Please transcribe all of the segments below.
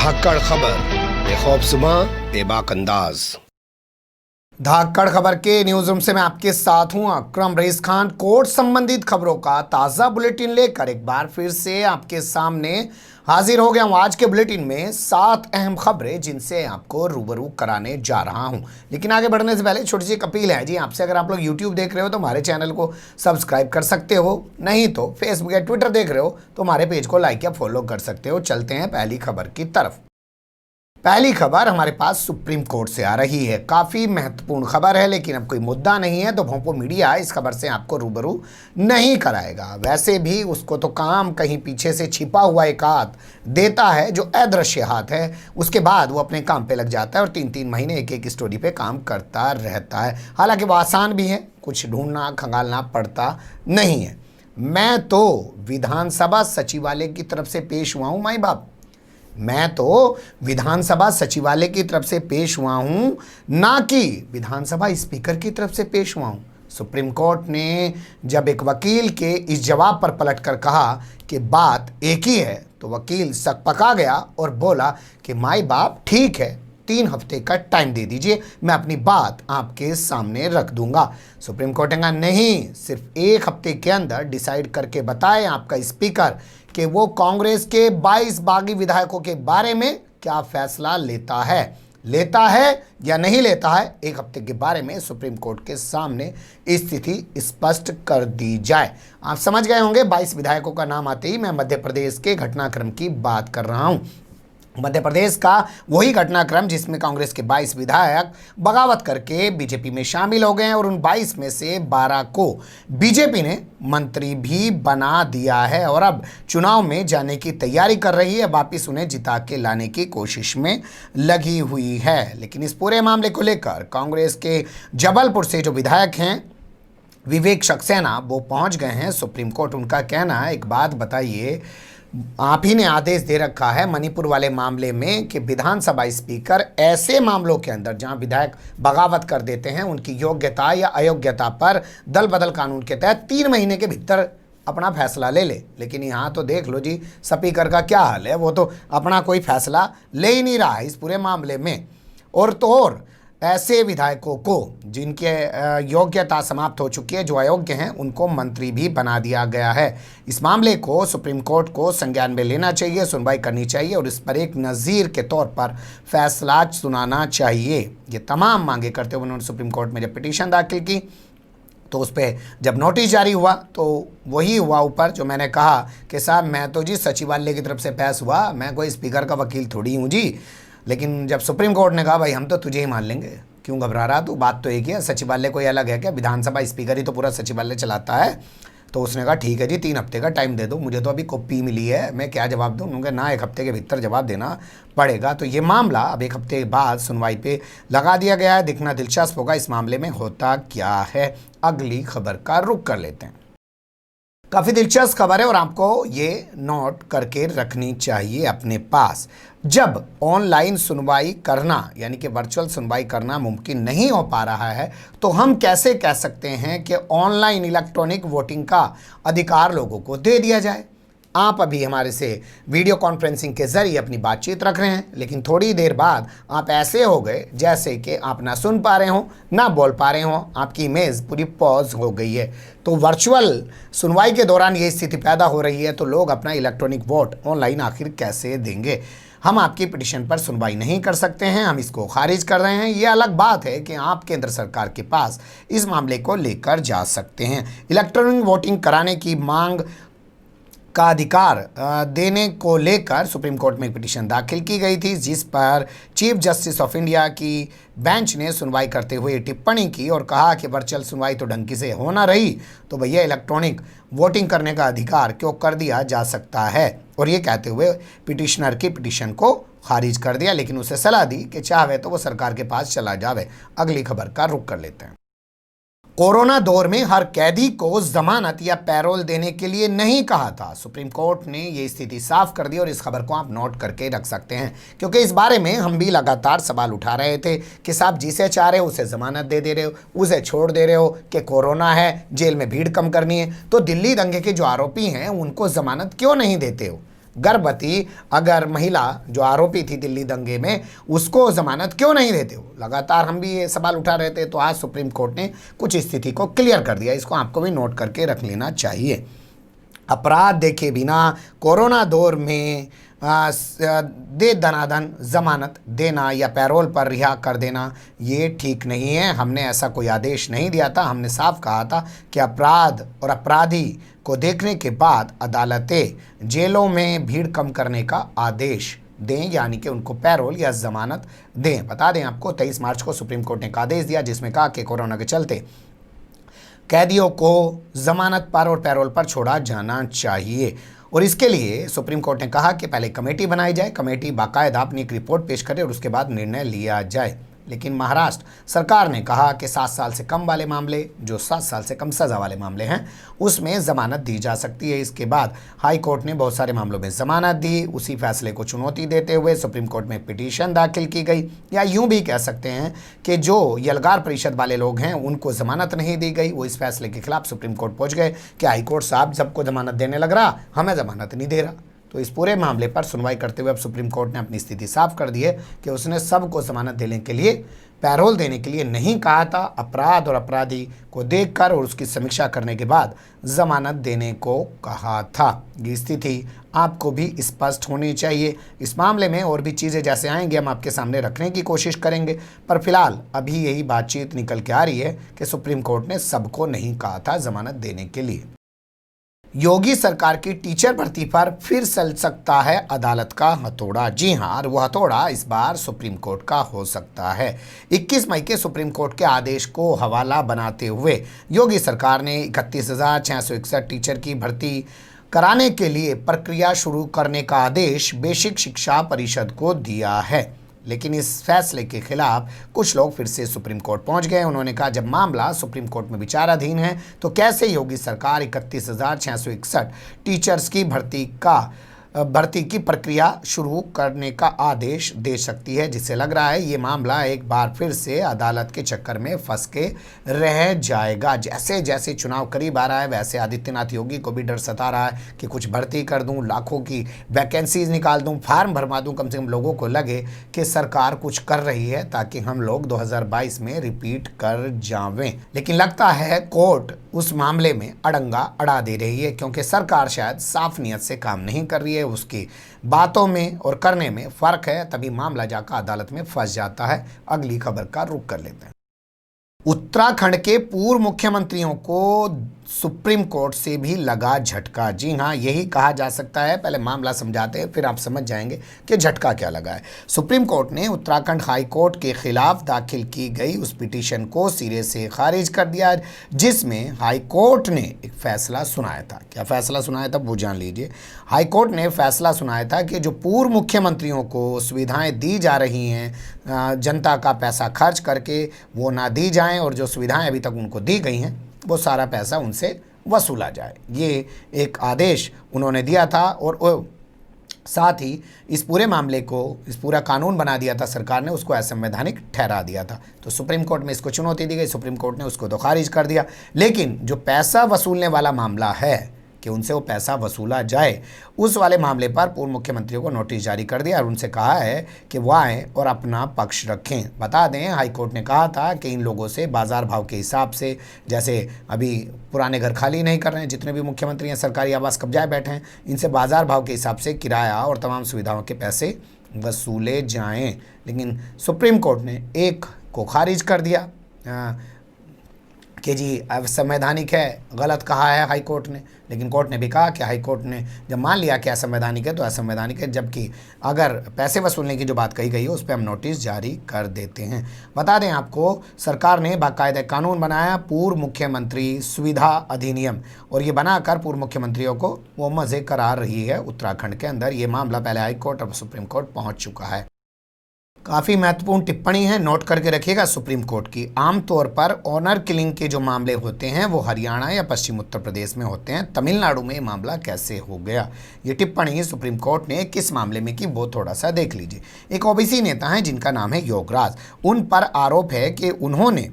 धाकड़ खबर, बेखौफसुमा बेबाक अंदाज। धाकड़ खबर के न्यूज रूम से मैं आपके साथ हूं अकरम रईस खान। कोर्ट संबंधित खबरों का ताजा बुलेटिन लेकर एक बार फिर से आपके सामने हाजिर हो गया हूं। आज के बुलेटिन में 7 अहम खबरें जिनसे आपको रूबरू कराने जा रहा हूं। लेकिन आगे बढ़ने से पहले छोटी सी एक अपील है जी आपसे। अगर आप लोग YouTube देख रहे हो तो हमारे चैनल को सब्सक्राइब कर सकते हो, नहीं तो फेसबुक या ट्विटर देख रहे हो तो हमारे पेज को लाइक या फॉलो कर सकते हो। चलते हैं पहली खबर की तरफ। पहली खबर हमारे पास सुप्रीम कोर्ट से आ रही है। काफी महत्वपूर्ण खबर है, लेकिन अब कोई मुद्दा नहीं है तो भोंपू मीडिया इस खबर से आपको रूबरू नहीं कराएगा। वैसे भी उसको तो काम कहीं पीछे से छिपा हुआ एक हाथ देता है जो अदृश्य हाथ है। उसके बाद वो अपने काम पे लग जाता है और 3-3 महीने एक स्टोरी पे काम करता रहता है। हालांकि वो आसान भी है, कुछ ढूंढना खंगालना पड़ता नहीं है। मैं तो विधानसभा सचिवालय की तरफ से पेश हुआ हूँ माई बाप। मैं तो विधानसभा सचिवालय की तरफ से पेश हुआ हूं, ना कि विधानसभा स्पीकर की तरफ से पेश हुआ हूं। सुप्रीम कोर्ट ने जब एक वकील के इस जवाब पर पलटकर कहा कि बात एक ही है, तो वकील सकपका गया और बोला कि माई बाप ठीक है, 3 हफ्ते का टाइम दे दीजिए, मैं अपनी बात आपके सामने रख दूंगा। सुप्रीम कोर्ट ने कहा नहीं, सिर्फ 1 हफ्ते के अंदर डिसाइड करके बताए आपका स्पीकर कि वो कांग्रेस के 22 बागी विधायकों के बारे में क्या फैसला लेता है या नहीं लेता है। 1 हफ्ते के बारे में सुप्रीम कोर्ट के सामने स्थिति स्पष्ट कर दी जाए। आप समझ गए होंगे 22 विधायकों का नाम आते ही मैं मध्य प्रदेश के घटनाक्रम की बात कर रहा हूं। मध्य प्रदेश का वही घटनाक्रम जिसमें कांग्रेस के 22 विधायक बगावत करके बीजेपी में शामिल हो गए हैं और उन 22 में से 12 को बीजेपी ने मंत्री भी बना दिया है और अब चुनाव में जाने की तैयारी कर रही है। वापिस उन्हें जिता के लाने की कोशिश में लगी हुई है। लेकिन इस पूरे मामले को लेकर कांग्रेस के जबलपुर से जो विधायक हैं विवेक सक्सेना, वो पहुंच गए हैं सुप्रीम कोर्ट। उनका कहना है, एक बात बताइए, आप ही ने आदेश दे रखा है मणिपुर वाले मामले में कि विधानसभा स्पीकर ऐसे मामलों के अंदर जहां विधायक बगावत कर देते हैं उनकी योग्यता या अयोग्यता पर दल बदल कानून के तहत 3 महीने के भीतर अपना फैसला ले ले। लेकिन यहाँ तो देख लो जी स्पीकर का क्या हाल है, वो तो अपना कोई फैसला ले ही नहीं रहा है इस पूरे मामले में। और तो और ऐसे विधायकों को जिनके योग्यता समाप्त हो चुकी है, जो अयोग्य हैं, उनको मंत्री भी बना दिया गया है। इस मामले को सुप्रीम कोर्ट को संज्ञान में लेना चाहिए, सुनवाई करनी चाहिए और इस पर एक नज़ीर के तौर पर फैसला सुनाना चाहिए। ये तमाम मांगे करते हुए उन्होंने सुप्रीम कोर्ट में जब पिटीशन दाखिल की तो उस पर जब नोटिस जारी हुआ तो वही हुआ ऊपर जो मैंने कहा कि साहब मैं तो जी सचिवालय की तरफ से पेश हुआ, मैं कोई स्पीकर का वकील थोड़ी हूँ जी। लेकिन जब सुप्रीम कोर्ट ने कहा भाई हम तो तुझे ही मान लेंगे, क्यों घबरा रहा तू, बात तो एक ही है, सचिवालय कोई अलग है क्या, विधानसभा स्पीकर ही तो पूरा सचिवालय चलाता है। तो उसने कहा ठीक है जी 3 हफ्ते का टाइम दे दो, मुझे तो अभी कॉपी मिली है, मैं क्या जवाब दूँ। उन्होंने ना 1 हफ्ते के भीतर जवाब देना पड़ेगा। तो ये मामला अब 1 हफ्ते बाद सुनवाई पे लगा दिया गया है। देखना दिलचस्प होगा इस मामले में होता क्या है। अगली खबर का रुख कर लेते हैं। काफ़ी दिलचस्प खबर है और आपको ये नोट करके रखनी चाहिए अपने पास। जब ऑनलाइन सुनवाई करना यानी कि वर्चुअल सुनवाई करना मुमकिन नहीं हो पा रहा है तो हम कैसे कह सकते हैं कि ऑनलाइन इलेक्ट्रॉनिक वोटिंग का अधिकार लोगों को दे दिया जाए। आप अभी हमारे से वीडियो कॉन्फ्रेंसिंग के जरिए अपनी बातचीत रख रहे हैं, लेकिन थोड़ी देर बाद आप ऐसे हो गए जैसे कि आप ना सुन पा रहे हो ना बोल पा रहे हो, आपकी इमेज पूरी पॉज हो गई है। तो वर्चुअल सुनवाई के दौरान ये स्थिति पैदा हो रही है, तो लोग अपना इलेक्ट्रॉनिक वोट ऑनलाइन आखिर कैसे देंगे। हम आपकी पिटीशन पर सुनवाई नहीं कर सकते हैं, हम इसको खारिज कर रहे हैं। ये अलग बात है कि आप केंद्र सरकार के पास इस मामले को लेकर जा सकते हैं। इलेक्ट्रॉनिक वोटिंग कराने की मांग का अधिकार देने को लेकर सुप्रीम कोर्ट में एक पिटीशन दाखिल की गई थी, जिस पर चीफ जस्टिस ऑफ इंडिया की बेंच ने सुनवाई करते हुए टिप्पणी की और कहा कि वर्चुअल सुनवाई तो ढंग से हो ना रही तो भैया इलेक्ट्रॉनिक वोटिंग करने का अधिकार क्यों कर दिया जा सकता है। और ये कहते हुए पिटिशनर की पिटीशन को खारिज कर दिया, लेकिन उसे सलाह दी कि चाहे तो वो सरकार के पास चला जावे। अगली खबर का रुख कर लेते हैं। कोरोना दौर में हर कैदी को जमानत या पैरोल देने के लिए नहीं कहा था। सुप्रीम कोर्ट ने ये स्थिति साफ कर दी और इस खबर को आप नोट करके रख सकते हैं, क्योंकि इस बारे में हम भी लगातार सवाल उठा रहे थे कि साहब जिसे चाह रहे हो उसे जमानत दे रहे हो, उसे छोड़ दे रहे हो कि कोरोना है, जेल में भीड़ कम करनी है। तो दिल्ली दंगे के जो आरोपी हैं उनको जमानत क्यों नहीं देते हो। गर्भवती अगर महिला जो आरोपी थी दिल्ली दंगे में, उसको जमानत क्यों नहीं देते हो? लगातार हम भी ये सवाल उठा रहे थे। तो आज सुप्रीम कोर्ट ने कुछ स्थिति को क्लियर कर दिया। इसको आपको भी नोट करके रख लेना चाहिए। अपराध देखे बिना कोरोना दौर में दे दनादन जमानत देना या पैरोल पर रिहा कर देना, ये ठीक नहीं है। हमने ऐसा कोई आदेश नहीं दिया था। हमने साफ कहा था कि अपराध और अपराधी को देखने के बाद अदालतें जेलों में भीड़ कम करने का आदेश दें, यानी कि उनको पैरोल या जमानत दें। बता दें आपको 23 मार्च को सुप्रीम कोर्ट ने एक आदेश दिया जिसमें कहा कि कोरोना के चलते कैदियों को जमानत पर और पैरोल पर छोड़ा जाना चाहिए। और इसके लिए सुप्रीम कोर्ट ने कहा कि पहले कमेटी बनाई जाए, कमेटी बाकायदा अपनी एक रिपोर्ट पेश करे और उसके बाद निर्णय लिया जाए। लेकिन महाराष्ट्र सरकार ने कहा कि 7 साल से कम वाले मामले, जो 7 साल से कम सज़ा वाले मामले हैं, उसमें ज़मानत दी जा सकती है। इसके बाद हाई कोर्ट ने बहुत सारे मामलों में ज़मानत दी। उसी फैसले को चुनौती देते हुए सुप्रीम कोर्ट में पिटीशन दाखिल की गई, या यूं भी कह सकते हैं कि जो यलगार परिषद वाले लोग हैं उनको ज़मानत नहीं दी गई। वो इस फैसले के खिलाफ सुप्रीम कोर्ट पहुँच गए कि हाई कोर्ट साहब सबको ज़मानत देने लग रहा, हमें ज़मानत नहीं दे रहा। तो इस पूरे मामले पर सुनवाई करते हुए अब सुप्रीम कोर्ट ने अपनी स्थिति साफ कर दी है कि उसने सबको जमानत देने के लिए, पैरोल देने के लिए नहीं कहा था। अपराध और अपराधी को देखकर और उसकी समीक्षा करने के बाद जमानत देने को कहा था। ये स्थिति आपको भी स्पष्ट होनी चाहिए। इस मामले में और भी चीज़ें जैसे आएंगी हम आपके सामने रखने की कोशिश करेंगे, पर फिलहाल अभी यही बातचीत निकल के आ रही है कि सुप्रीम कोर्ट ने सबको नहीं कहा था जमानत देने के लिए। योगी सरकार की टीचर भर्ती पर फिर चल सकता है अदालत का हथौड़ा। जी हां, और वो हथौड़ा इस बार सुप्रीम कोर्ट का हो सकता है। 21 मई के सुप्रीम कोर्ट के आदेश को हवाला बनाते हुए योगी सरकार ने 31,661 टीचर की भर्ती कराने के लिए प्रक्रिया शुरू करने का आदेश बेसिक शिक्षा परिषद को दिया है। लेकिन इस फैसले के खिलाफ कुछ लोग फिर से सुप्रीम कोर्ट पहुंच गए। उन्होंने कहा जब मामला सुप्रीम कोर्ट में विचाराधीन है तो कैसे योगी सरकार 31,661 टीचर्स की भर्ती की प्रक्रिया शुरू करने का आदेश दे सकती है, जिससे लग रहा है ये मामला एक बार फिर से अदालत के चक्कर में फंस के रह जाएगा। जैसे जैसे चुनाव करीब आ रहा है वैसे आदित्यनाथ योगी को भी डर सता रहा है कि कुछ भर्ती कर दूं, लाखों की वैकेंसीज निकाल दूं, फार्म भरवा दूं, कम से कम लोगों को लगे कि सरकार कुछ कर रही है ताकि हम लोग 2022 में रिपीट कर जावें। लेकिन लगता है कोर्ट उस मामले में अड़ंगा अड़ा दे रही है, क्योंकि सरकार शायद साफ नियत से काम नहीं कर रही है, उसकी बातों में और करने में फर्क है, तभी मामला जाकर अदालत में फंस जाता है। अगली खबर का रुख कर लेते हैं। उत्तराखंड के पूर्व मुख्यमंत्रियों को सुप्रीम कोर्ट से भी लगा झटका। जी हाँ, यही कहा जा सकता है। पहले मामला समझाते हैं, फिर आप समझ जाएंगे कि झटका क्या लगा है। सुप्रीम कोर्ट ने उत्तराखंड हाई कोर्ट के खिलाफ दाखिल की गई उस पिटीशन को सिरे से खारिज कर दिया, जिसमें हाई कोर्ट ने एक फैसला सुनाया था। क्या फैसला सुनाया था वो जान लीजिए। हाई कोर्ट ने फैसला सुनाया था कि जो पूर्व मुख्यमंत्रियों को सुविधाएं दी जा रही हैं जनता का पैसा खर्च करके, वो ना दी जाएं, और जो सुविधाएं अभी तक उनको दी गई हैं वो सारा पैसा उनसे वसूला जाए। ये एक आदेश उन्होंने दिया था, और साथ ही इस पूरे मामले को, इस पूरा कानून बना दिया था सरकार ने, उसको असंवैधानिक ठहरा दिया था। तो सुप्रीम कोर्ट में इसको चुनौती दी गई, सुप्रीम कोर्ट ने उसको तो खारिज कर दिया। लेकिन जो पैसा वसूलने वाला मामला है कि उनसे वो पैसा वसूला जाए, उस वाले मामले पर पूर्व मुख्यमंत्रियों को नोटिस जारी कर दिया और उनसे कहा है कि वो आएँ और अपना पक्ष रखें। बता दें, हाई कोर्ट ने कहा था कि इन लोगों से बाजार भाव के हिसाब से, जैसे अभी पुराने घर खाली नहीं कर रहे हैं, जितने भी मुख्यमंत्री हैं सरकारी आवास कब्जाए बैठे हैं, इनसे बाजार भाव के हिसाब से किराया और तमाम सुविधाओं के पैसे वसूले जाएँ। लेकिन सुप्रीम कोर्ट ने एक को खारिज कर दिया कि जी असंवैधानिक है, गलत कहा है हाई कोर्ट ने। लेकिन कोर्ट ने भी कहा कि हाई कोर्ट ने जब मान लिया कि असंवैधानिक है तो असंवैधानिक है, जबकि अगर पैसे वसूलने की जो बात कही गई है उस पर हम नोटिस जारी कर देते हैं। बता दें आपको, सरकार ने बाकायदा कानून बनाया, पूर्व मुख्यमंत्री सुविधा अधिनियम, और ये बनाकर पूर्व मुख्यमंत्रियों को वो मज़े करा रही है उत्तराखंड के अंदर। ये मामला पहले हाई कोर्ट और सुप्रीम कोर्ट पहुँच चुका है। काफ़ी महत्वपूर्ण टिप्पणी है, नोट करके रखिएगा सुप्रीम कोर्ट की। आमतौर पर ऑनर किलिंग के जो मामले होते हैं वो हरियाणा या पश्चिम उत्तर प्रदेश में होते हैं। तमिलनाडु में मामला कैसे हो गया, ये टिप्पणी सुप्रीम कोर्ट ने किस मामले में की वो थोड़ा सा देख लीजिए। एक ओबीसी नेता हैं जिनका नाम है योगराज। उन पर आरोप है कि उन्होंने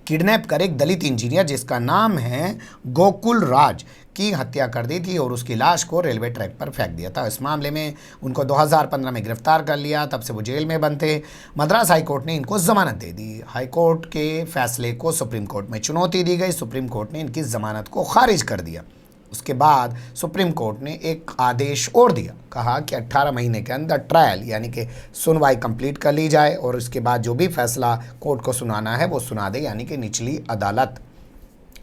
किडनैप कर एक दलित इंजीनियर जिसका नाम है गोकुल राज की हत्या कर दी थी और उसकी लाश को रेलवे ट्रैक पर फेंक दिया था। इस मामले में उनको 2015 में गिरफ्तार कर लिया, तब से वो जेल में बंद थे। मद्रास हाईकोर्ट ने इनको जमानत दे दी। हाईकोर्ट के फैसले को सुप्रीम कोर्ट में चुनौती दी गई। सुप्रीम कोर्ट ने इनकी जमानत को खारिज कर दिया। उसके बाद सुप्रीम कोर्ट ने एक आदेश और दिया, कहा कि 18 महीने के अंदर ट्रायल यानी कि सुनवाई कंप्लीट कर ली जाए और उसके बाद जो भी फैसला कोर्ट को सुनाना है वो सुना दे, यानी कि निचली अदालत।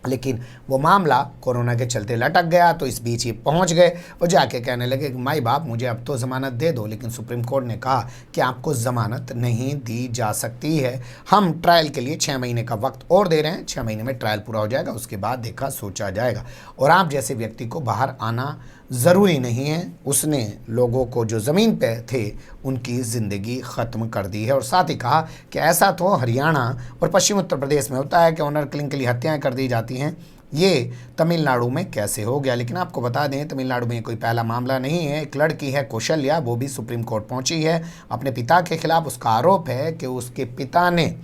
लेकिन वो मामला कोरोना के चलते लटक गया, तो इस बीच ये पहुंच गए और जाके कहने लगे कि माई बाप मुझे अब तो ज़मानत दे दो। लेकिन सुप्रीम कोर्ट ने कहा कि आपको ज़मानत नहीं दी जा सकती है, हम ट्रायल के लिए 6 महीने का वक्त और दे रहे हैं। 6 महीने में ट्रायल पूरा हो जाएगा, उसके बाद देखा सोचा जाएगा। और आप जैसे व्यक्ति को बाहर आना ज़रूरी नहीं है। उसने लोगों को जो ज़मीन पे थे उनकी ज़िंदगी ख़त्म कर दी है। और साथ ही कहा कि ऐसा तो हरियाणा और पश्चिम उत्तर प्रदेश में होता है कि ऑनर किलिंग के लिए हत्याएं कर दी जाती हैं, ये तमिलनाडु में कैसे हो गया। लेकिन आपको बता दें, तमिलनाडु में कोई पहला मामला नहीं है। एक लड़की है कौशल्या, वो भी सुप्रीम कोर्ट पहुंची है अपने पिता के खिलाफ। उसका आरोप है कि उसके पिता ने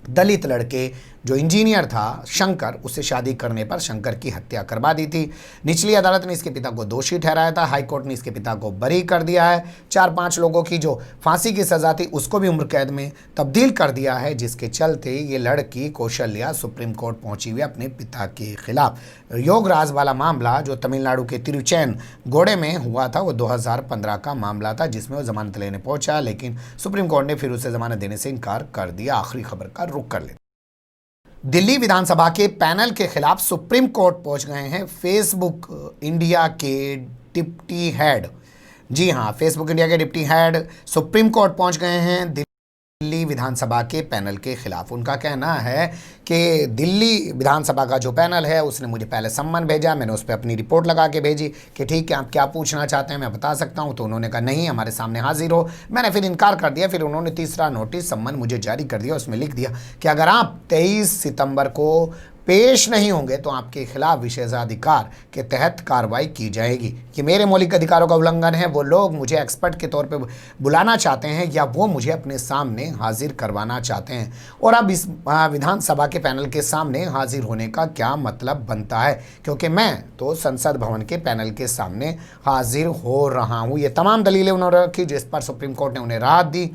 दलित लड़के जो इंजीनियर था शंकर, उससे शादी करने पर शंकर की हत्या करवा दी थी। निचली अदालत ने इसके पिता को दोषी ठहराया था। हाईकोर्ट ने इसके पिता को बरी कर दिया है। 4-5 लोगों की जो फांसी की सज़ा थी उसको भी उम्र कैद में तब्दील कर दिया है, जिसके चलते ये लड़की कौशल्या सुप्रीम कोर्ट पहुंची हुई अपने पिता के खिलाफ। योगराज वाला मामला जो तमिलनाडु के तिरुचैन गोड़े में हुआ था वो 2015 का मामला था, जिसमें वो जमानत लेने पहुंचा, लेकिन सुप्रीम कोर्ट ने फिर उसे जमानत देने से इनकार कर दिया। आखिरी खबर का रुख कर लेते। दिल्ली विधानसभा के पैनल के खिलाफ सुप्रीम कोर्ट पहुंच गए हैं फेसबुक इंडिया के डिप्टी हेड। जी हां, फेसबुक इंडिया के डिप्टी हेड सुप्रीम कोर्ट पहुंच गए हैं दिल्ली विधानसभा के पैनल के खिलाफ। उनका कहना है कि दिल्ली विधानसभा का जो पैनल है उसने मुझे पहले सम्मन भेजा, मैंने उस पर अपनी रिपोर्ट लगा के भेजी कि ठीक है आप क्या पूछना चाहते हैं मैं बता सकता हूं। तो उन्होंने कहा नहीं, हमारे सामने हाजिर हो। मैंने फिर इनकार कर दिया। फिर उन्होंने तीसरा नोटिस सम्मन मुझे जारी कर दिया। उसमें लिख दिया कि अगर आप 23 सितंबर को पेश नहीं होंगे तो आपके खिलाफ विशेषाधिकार के तहत कार्रवाई की जाएगी। कि मेरे मौलिक अधिकारों का उल्लंघन है। वो लोग मुझे एक्सपर्ट के तौर पे बुलाना चाहते हैं या वो मुझे अपने सामने हाजिर करवाना चाहते हैं। और अब इस विधानसभा के पैनल के सामने हाजिर होने का क्या मतलब बनता है, क्योंकि मैं तो संसद भवन के पैनल के सामने हाजिर हो रहा हूँ। ये तमाम दलीलें उन्होंने रखी, जिस पर सुप्रीम कोर्ट ने उन्हें राहत दी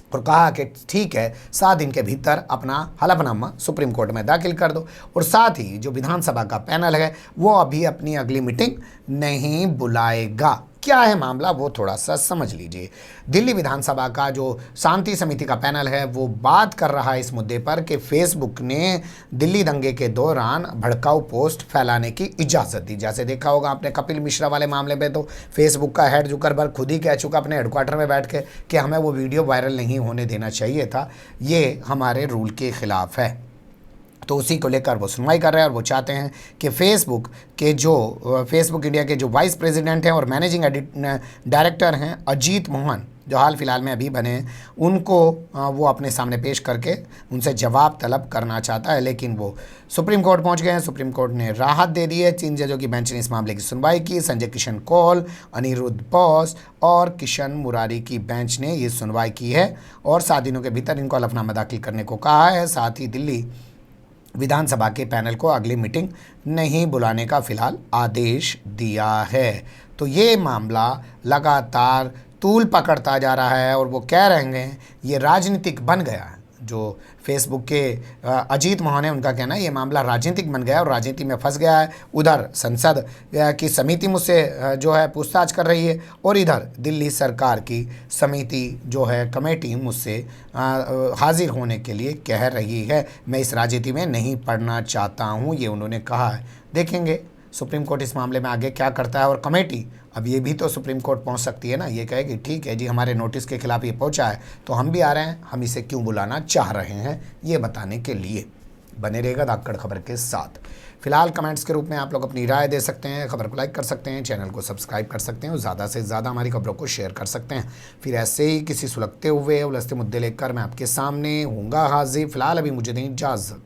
और कहा कि ठीक है 7 दिन के भीतर अपना हलफनामा सुप्रीम कोर्ट में दाखिल कर दो। और साथ ही जो विधानसभा का पैनल है वो अभी अपनी अगली मीटिंग नहीं बुलाएगा। क्या है मामला वो थोड़ा सा समझ लीजिए। दिल्ली विधानसभा का जो शांति समिति का पैनल है वो बात कर रहा है इस मुद्दे पर कि फेसबुक ने दिल्ली दंगे के दौरान भड़काऊ पोस्ट फैलाने की इजाज़त दी। जैसे देखा होगा आपने कपिल मिश्रा वाले मामले में, तो फेसबुक का हेड जुकरबर्ग खुद ही कह चुका अपने हेडक्वार्टर में बैठ के कि हमें वो वीडियो वायरल नहीं होने देना चाहिए था, ये हमारे रूल के खिलाफ है। तो उसी को लेकर वो सुनवाई कर रहे हैं और वो चाहते हैं कि फेसबुक इंडिया के जो वाइस प्रेसिडेंट हैं और मैनेजिंग डायरेक्टर हैं अजीत मोहन, जो हाल फिलहाल में अभी बने, उनको वो अपने सामने पेश करके उनसे जवाब तलब करना चाहता है। लेकिन वो सुप्रीम कोर्ट पहुंच गए हैं। सुप्रीम कोर्ट ने राहत दे दी है। 3 जजों की बेंच ने इस मामले की सुनवाई की। संजय किशन कौल, अनिरुद्ध बोस और किशन मुरारी की बेंच ने ये सुनवाई की है और 7 दिनों के भीतर इनको हलफनामा दाखिल करने को कहा है। साथ ही दिल्ली विधानसभा के पैनल को अगली मीटिंग नहीं बुलाने का फिलहाल आदेश दिया है। तो ये मामला लगातार तूल पकड़ता जा रहा है और वो कह रहे हैं ये राजनीतिक बन गया है। जो फेसबुक के अजीत मोहन है उनका कहना है ये मामला राजनीतिक बन गया है और राजनीति में फंस गया है। उधर संसद की समिति मुझसे जो है पूछताछ कर रही है और इधर दिल्ली सरकार की समिति जो है कमेटी मुझसे हाजिर होने के लिए कह रही है। मैं इस राजनीति में नहीं पढ़ना चाहता हूँ, ये उन्होंने कहा है। देखेंगे सुप्रीम कोर्ट इस मामले में आगे क्या करता है। और कमेटी अब ये भी तो सुप्रीम कोर्ट पहुंच सकती है ना, ये कहेगी ठीक है जी हमारे नोटिस के खिलाफ ये पहुंचा है तो हम भी आ रहे हैं, हम इसे क्यों बुलाना चाह रहे हैं, ये बताने के लिए। बने रहेगा धाकड़ खबर के साथ। फिलहाल कमेंट्स के रूप में आप लोग अपनी राय दे सकते हैं, खबर को लाइक कर सकते हैं, चैनल को सब्सक्राइब कर सकते हैं और ज़्यादा से ज़्यादा हमारी खबरों को शेयर कर सकते हैं। फिर ऐसे ही किसी सुलगते हुए उलझते मुद्दे लेकर मैं आपके सामने हूँगा हाजिर। फिलहाल अभी मुझे दें इजाज़त।